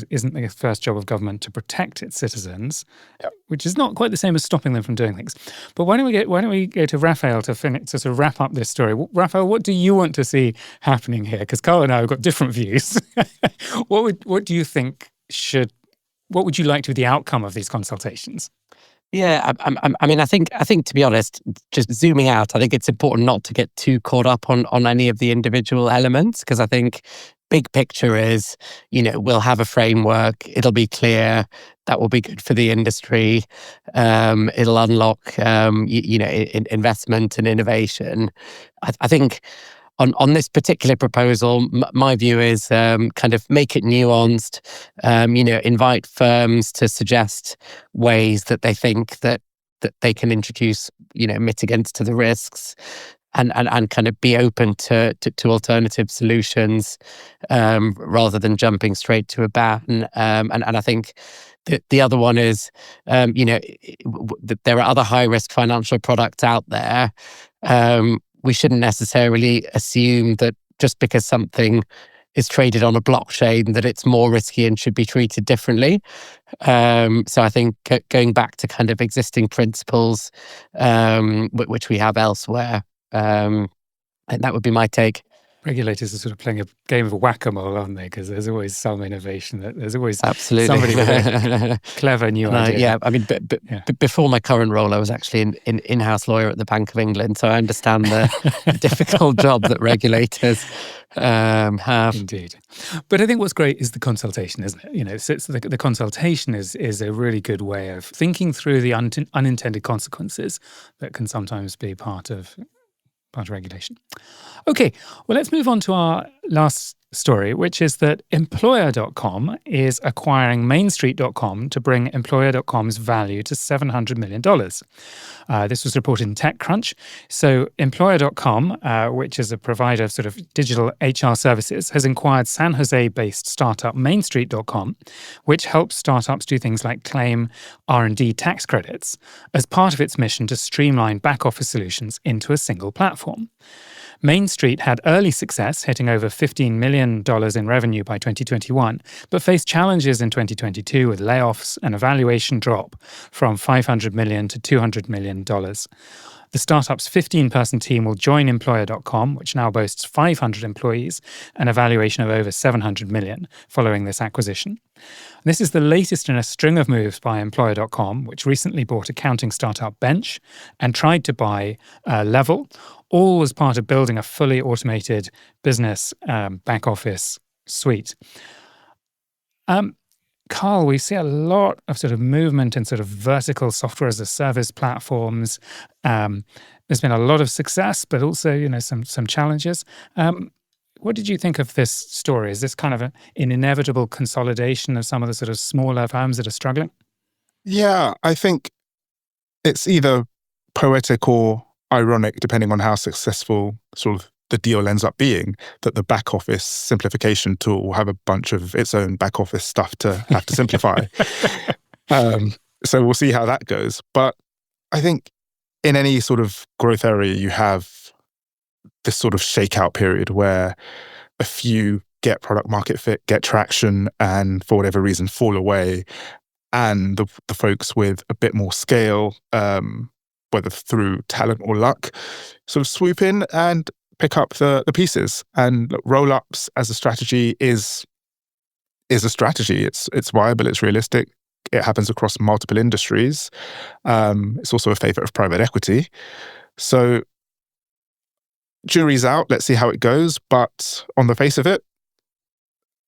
Speaker 1: isn't the first job of government to protect its citizens, which is not quite the same as stopping them from doing things. But why don't we go to Raphael to sort of wrap up this story? Raphael, what do you want to see happening here? Because Carl and I have got different views. What do you think what would you like to be the outcome of these consultations?
Speaker 5: Yeah, I think to be honest, just zooming out, I think it's important not to get too caught up on any of the individual elements, because I think big picture is, we'll have a framework, it'll be clear, that will be good for the industry, it'll unlock, investment and innovation. I think on this particular proposal, my view is kind of make it nuanced, invite firms to suggest ways that they think that they can introduce, mitigants to the risks, and kind of be open to alternative solutions rather than jumping straight to a ban. And I think the other one is, there are other high-risk financial products out there. We shouldn't necessarily assume that just because something is traded on a blockchain that it's more risky and should be treated differently. So I think going back to kind of existing principles, which we have elsewhere, and that would be my take.
Speaker 1: Regulators are sort of playing a game of whack-a-mole, aren't they? Because there's always some innovation. There's always
Speaker 5: absolutely
Speaker 1: somebody with a clever new idea.
Speaker 5: Yeah, I mean, before my current role, I was actually an in-house lawyer at the Bank of England, so I understand the difficult job that regulators have.
Speaker 1: Indeed. But I think what's great is the consultation, isn't it? So the consultation is a really good way of thinking through the unintended consequences that can sometimes be part of regulation. Okay, well, let's move on to our last story, which is that employer.com is acquiring mainstreet.com to bring employer.com's value to $700 million. This was reported in TechCrunch. So employer.com, which is a provider of sort of digital HR services, has acquired San Jose-based startup mainstreet.com, which helps startups do things like claim R&D tax credits as part of its mission to streamline back-office solutions into a single platform. Main Street had early success, hitting over $15 million in revenue by 2021, but faced challenges in 2022 with layoffs and a valuation drop from $500 million to $200 million. The startup's 15-person team will join employer.com, which now boasts 500 employees and a valuation of over $700 million following this acquisition. This is the latest in a string of moves by employer.com, which recently bought accounting startup Bench and tried to buy Level, all as part of building a fully automated business back office suite. Carl, we see a lot of sort of movement in sort of vertical software as a service platforms. There's been a lot of success, but also, some challenges. What did you think of this story? Is this kind of an inevitable consolidation of some of the sort of smaller firms that are struggling?
Speaker 6: Yeah, I think it's either poetic or ironic, depending on how successful sort of the deal ends up being, that the back office simplification tool will have a bunch of its own back office stuff to have to simplify. So we'll see how that goes. But I think in any sort of growth area, you have this sort of shakeout period where a few get product market fit, get traction, and for whatever reason fall away. And the folks with a bit more scale, whether through talent or luck, sort of swoop in and pick up the pieces. And roll-ups as a strategy is a strategy. It's viable, it's realistic. It happens across multiple industries. It's also a favorite of private equity. So jury's out. Let's see how it goes. But on the face of it,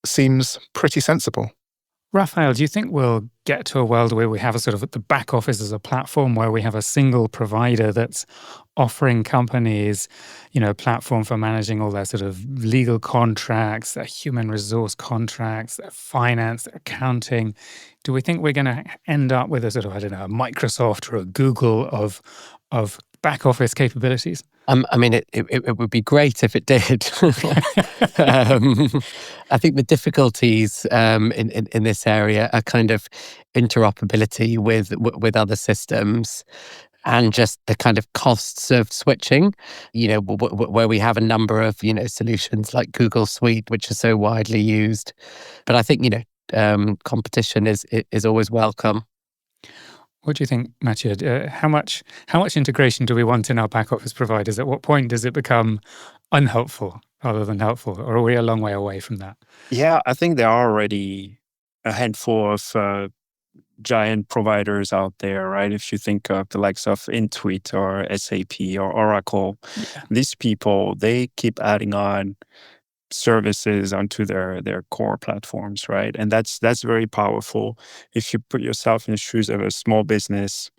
Speaker 6: seems pretty sensible.
Speaker 1: Raphael, do you think we'll get to a world where we have a sort of the back office as a platform where we have a single provider that's offering companies, a platform for managing all their sort of legal contracts, their human resource contracts, their finance, their accounting? Do we think we're going to end up with a sort of, a Microsoft or a Google of back office capabilities?
Speaker 5: It would be great if it did. I think the difficulties in this area are kind of interoperability with other systems and just the kind of costs of switching, where we have a number of, solutions like Google Suite, which are so widely used. But I think, competition is always welcome.
Speaker 1: What do you think, Mathieu? How much integration do we want in our back office providers? At what point does it become unhelpful rather than helpful? Or are we a long way away from that?
Speaker 7: Yeah, I think there are already a handful of giant providers out there, right? If you think of the likes of Intuit or SAP or Oracle, these people, they keep adding on services onto their core platforms, right? And that's very powerful. If you put yourself in the shoes of a small business,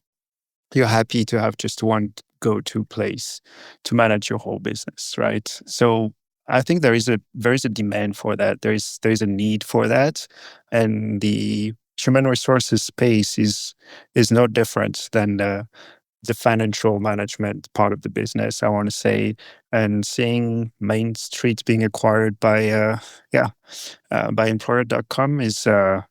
Speaker 7: you're happy to have just one go-to place to manage your whole business, right? So I think there is a demand for that. There is a need for that, and the human resources space is no different than the financial management part of the business, I want to say. And seeing Main Street being acquired by employer.com is a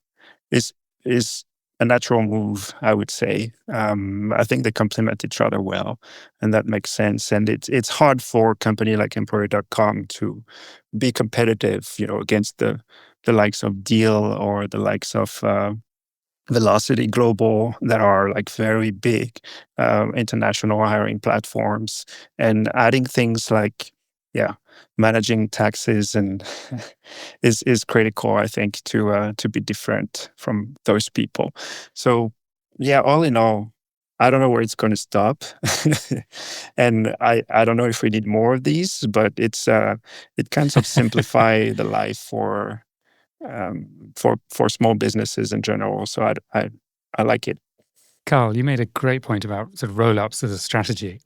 Speaker 7: natural move, I would say. I think they complement each other well, and that makes sense. And it's hard for a company like employer.com to be competitive, against the likes of Deal or the likes of Velocity Global, that are like very big international hiring platforms, and adding things like managing taxes and is critical, I think, to be different from those people. So all in all, I don't know where it's going to stop, and I don't know if we need more of these, but it kind of simplify the life for small businesses in general. So I like it.
Speaker 1: Carl, you made a great point about sort of roll-ups as a strategy.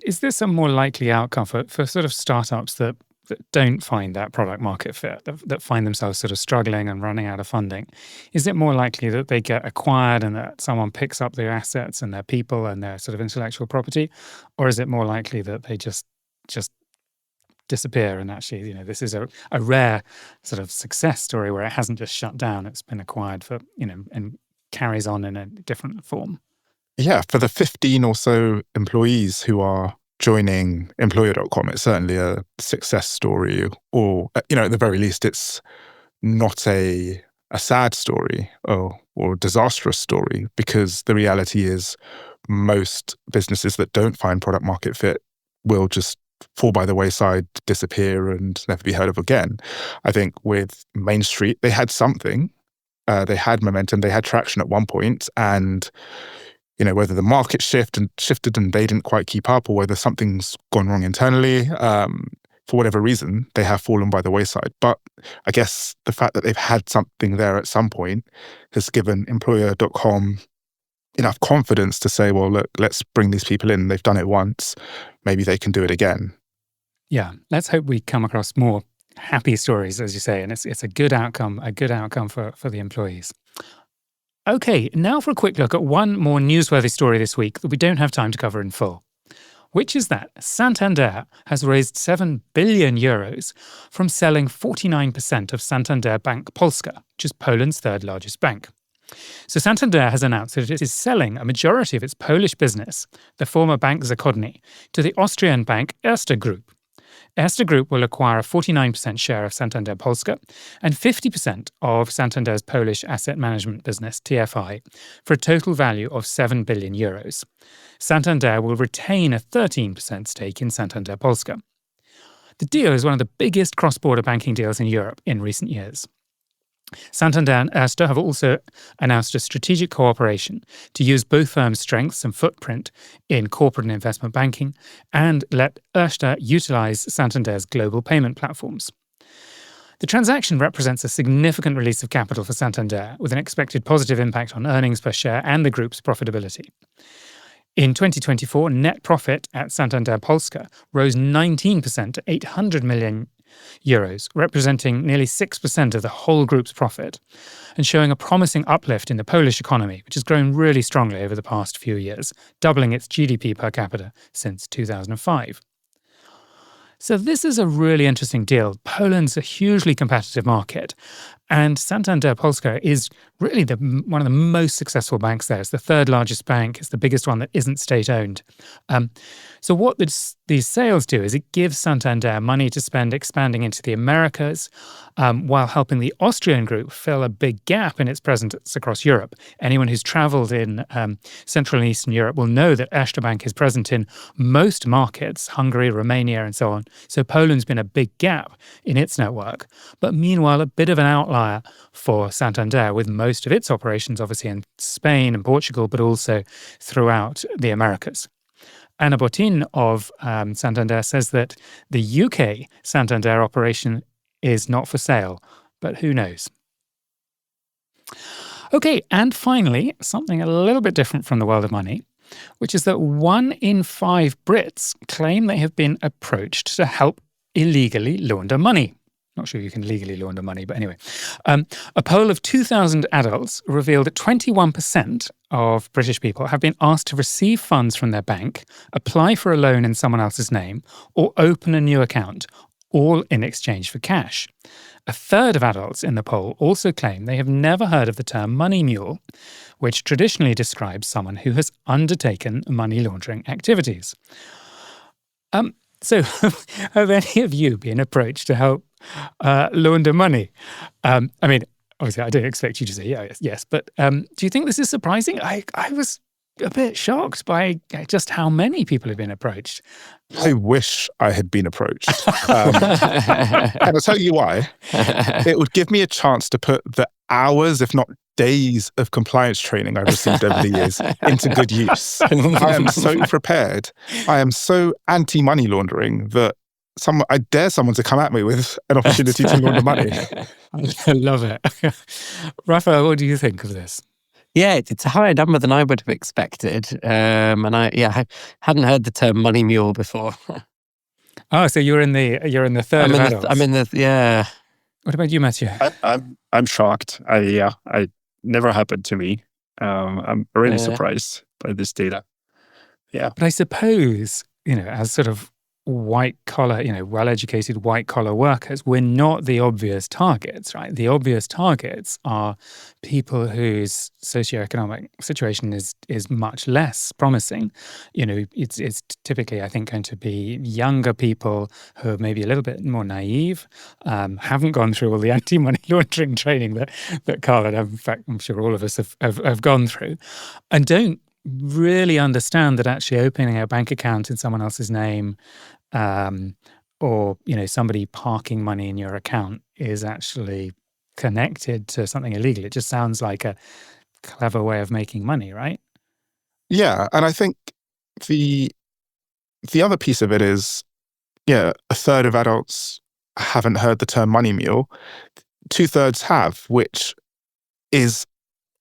Speaker 1: Is this a more likely outcome for sort of startups that that don't find that product market fit, that find themselves sort of struggling and running out of funding, is it more likely that they get acquired and that someone picks up their assets and their people and their sort of intellectual property? Or is it more likely that they just disappear and actually, this is a rare sort of success story where it hasn't just shut down, it's been acquired for, and carries on in a different form?
Speaker 6: Yeah, for the 15 or so employees who are joining employer.com, it's certainly a success story, or, at the very least, it's not a sad story or disastrous story, because the reality is most businesses that don't find product market fit will just fall by the wayside, disappear, and never be heard of again. I think with Main Street, they had something, they had momentum, they had traction at one point, and whether the market shifted and they didn't quite keep up, or whether something's gone wrong internally, for whatever reason, they have fallen by the wayside. But I guess the fact that they've had something there at some point has given employer.com enough confidence to say, well, look, let's bring these people in. They've done it once. Maybe they can do it again.
Speaker 1: Yeah, let's hope we come across more happy stories, as you say, and it's a good outcome for the employees. Okay, now for a quick look at one more newsworthy story this week that we don't have time to cover in full, which is that Santander has raised 7 billion euros from selling 49% of Santander Bank Polska, which is Poland's third largest bank. So Santander has announced that it is selling a majority of its Polish business, the former Bank Zachodni, to the Austrian bank Erste Group. Erste Group will acquire a 49% share of Santander Polska and 50% of Santander's Polish asset management business, TFI, for a total value of 7 billion euros. Santander will retain a 13% stake in Santander Polska. The deal is one of the biggest cross-border banking deals in Europe in recent years. Santander and Erste have also announced a strategic cooperation to use both firms' strengths and footprint in corporate and investment banking and let Erste utilize Santander's global payment platforms. The transaction represents a significant release of capital for Santander, with an expected positive impact on earnings per share and the group's profitability. In 2024, net profit at Santander Polska rose 19% to 800 million euros, representing nearly 6% of the whole group's profit, and showing a promising uplift in the Polish economy, which has grown really strongly over the past few years, doubling its GDP per capita since 2005. So this is a really interesting deal. Poland's a hugely competitive market, and Santander Polska is really one of the most successful banks there. It's the third largest bank. It's the biggest one that isn't state-owned. So what these sales do is it gives Santander money to spend expanding into the Americas, while helping the Austrian group fill a big gap in its presence across Europe. Anyone who's travelled in Central and Eastern Europe will know that Erste Bank is present in most markets, Hungary, Romania, and so on. So Poland's been a big gap in its network, but meanwhile a bit of an outlier for Santander, with most of its operations obviously in Spain and Portugal, but also throughout the Americas. Anna Botin of Santander says that the UK Santander operation is not for sale, but who knows? Okay, and finally, something a little bit different from the world of money, which is that 1 in 5 Brits claim they have been approached to help illegally launder money. Not sure you can legally launder money, but anyway. A poll of 2,000 adults revealed that 21% of British people have been asked to receive funds from their bank, apply for a loan in someone else's name, or open a new account, all in exchange for cash. A third of adults in the poll also claim they have never heard of the term money mule, which traditionally describes someone who has undertaken money laundering activities. So have any of you been approached to help launder money? I mean, obviously, I don't expect you to say yes, but do you think this is surprising? I was a bit shocked by just how many people have been approached.
Speaker 6: I wish I had been approached. And I'll tell you why. It would give me a chance to put the hours, if not days, of compliance training I've received over the years into good use. I am so prepared. I am so anti-money laundering that I dare someone to come at me with an opportunity to launder money.
Speaker 1: I love it. Raphael, what do you think of this?
Speaker 5: Yeah, it's a higher number than I would have expected. And I hadn't heard the term money mule before.
Speaker 1: Oh, so you're in the third of adults.
Speaker 5: I'm in the yeah.
Speaker 1: What about you, Mathieu?
Speaker 7: I'm shocked. I never happened to me. I'm really surprised by this data. Yeah.
Speaker 1: But I suppose, as sort of white collar, well-educated white collar workers, we're not the obvious targets, right? The obvious targets are people whose socioeconomic situation is much less promising. It's typically, I think, going to be younger people who are maybe a little bit more naive, haven't gone through all the anti-money laundering training that Carl and in fact, I'm sure all of us have gone through, and don't really understand that actually opening a bank account in someone else's name, or somebody parking money in your account is actually connected to something illegal. It just sounds like a clever way of making money, right?
Speaker 6: Yeah, and I think the other piece of it is, a third of adults haven't heard the term money mule. 2/3 have, which is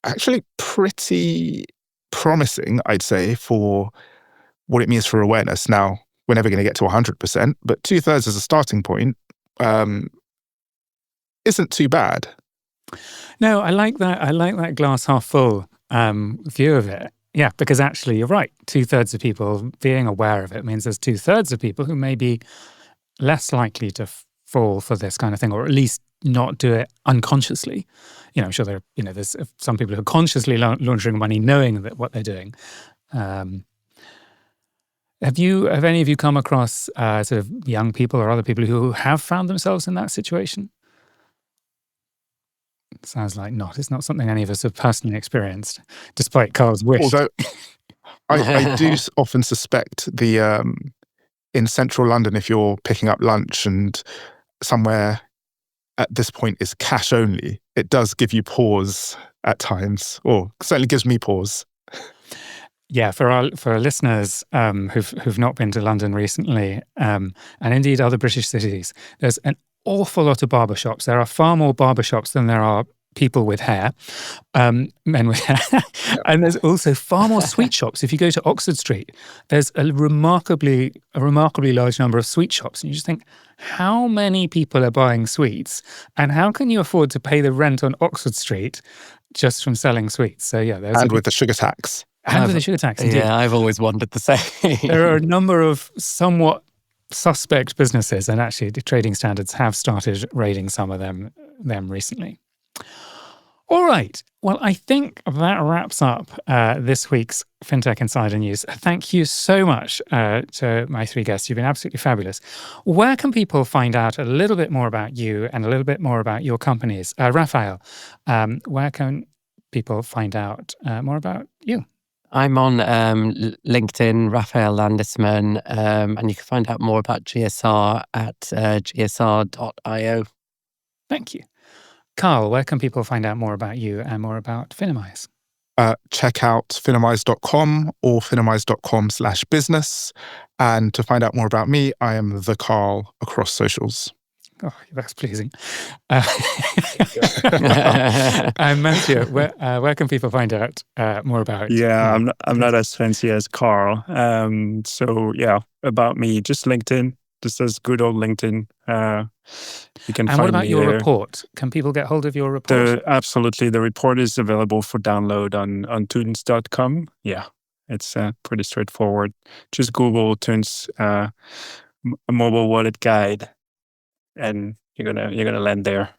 Speaker 6: actually pretty promising, I'd say, for what it means for awareness. Now, we're never going to get to 100%, but 2/3 as a starting point isn't too bad.
Speaker 1: No, I like that. I like that glass half full view of it. Yeah, because actually you're right. 2/3 of people being aware of it means there's 2/3 of people who may be less likely to fall for this kind of thing, or at least not do it unconsciously. I'm sure there's some people who are consciously laundering money knowing that what they're doing. Have any of you come across sort of young people or other people who have found themselves in that situation? It sounds like not. It's not something any of us have personally experienced, despite Carl's wish.
Speaker 6: Although I do often suspect in central London, if you're picking up lunch and somewhere at this point is cash only, it does give you pause at times, or certainly gives me pause.
Speaker 1: Yeah, for our listeners who've not been to London recently, and indeed other British cities, there's an awful lot of barbershops. There are far more barbershops than there are people with hair, men with hair. And there's also far more sweet shops. If you go to Oxford Street, there's a remarkably large number of sweet shops. And you just think, how many people are buying sweets? And how can you afford to pay the rent on Oxford Street just from selling sweets? So yeah,
Speaker 6: with the sugar tax.
Speaker 1: And with the sugar tax, indeed.
Speaker 5: Yeah, I've always wondered the same.
Speaker 1: There are a number of somewhat suspect businesses, and actually the trading standards have started raiding some of them recently. All right. Well, I think that wraps up this week's FinTech Insider News. Thank you so much to my three guests. You've been absolutely fabulous. Where can people find out a little bit more about you and a little bit more about your companies? Raphael, where can people find out more about you?
Speaker 5: I'm on LinkedIn, Raphael Landesmann, and you can find out more about GSR at gsr.io.
Speaker 1: Thank you. Carl, where can people find out more about you and more about Finimize?
Speaker 6: Check out finimize.com or finimize.com/business. And to find out more about me, I am the Carl across socials.
Speaker 1: Oh, that's pleasing. And Mathieu, where can people find out more about?
Speaker 7: Yeah, I'm not as fancy as Carl. So yeah, about me, just LinkedIn. Just as good old LinkedIn. You can find me. And
Speaker 1: what about your
Speaker 7: there.
Speaker 1: report? Can people get hold of your report?
Speaker 7: Absolutely. The report is available for download on Thunes.com. Yeah, it's pretty straightforward. Just Google Thunes mobile wallet guide, and you're gonna land there.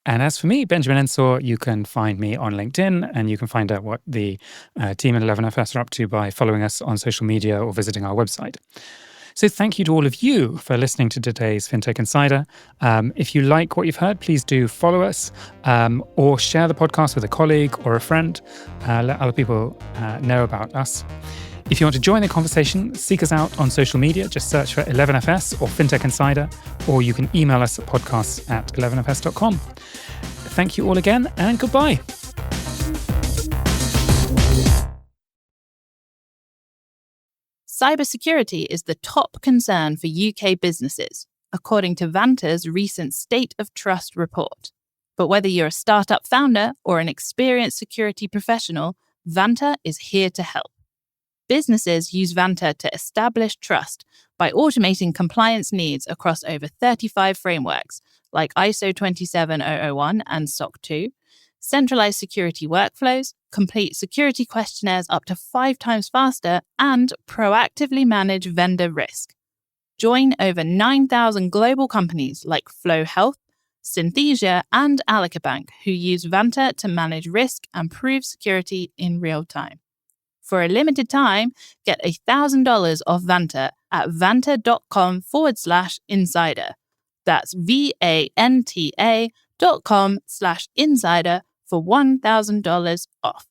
Speaker 1: And as for me, Benjamin Ensor, you can find me on LinkedIn, and you can find out what the team at 11FS are up to by following us on social media or visiting our website. So thank you to all of you for listening to today's FinTech Insider. If you like what you've heard, please do follow us or share the podcast with a colleague or a friend. Let other people know about us. If you want to join the conversation, seek us out on social media. Just search for 11FS or FinTech Insider, or you can email us at podcasts@11fs.com. Thank you all again, and goodbye.
Speaker 8: Cybersecurity is the top concern for UK businesses, according to Vanta's recent State of Trust report. But whether you're a startup founder or an experienced security professional, Vanta is here to help. Businesses use Vanta to establish trust by automating compliance needs across over 35 frameworks like ISO 27001 and SOC 2, centralize security workflows, complete security questionnaires up to 5 times faster, and proactively manage vendor risk. Join over 9,000 global companies like Flow Health, Synthesia, and Alica Bank who use Vanta to manage risk and prove security in real time. For a limited time, get $1,000 off Vanta at vanta.com/insider. That's VANTA.com/insider for $1,000 off.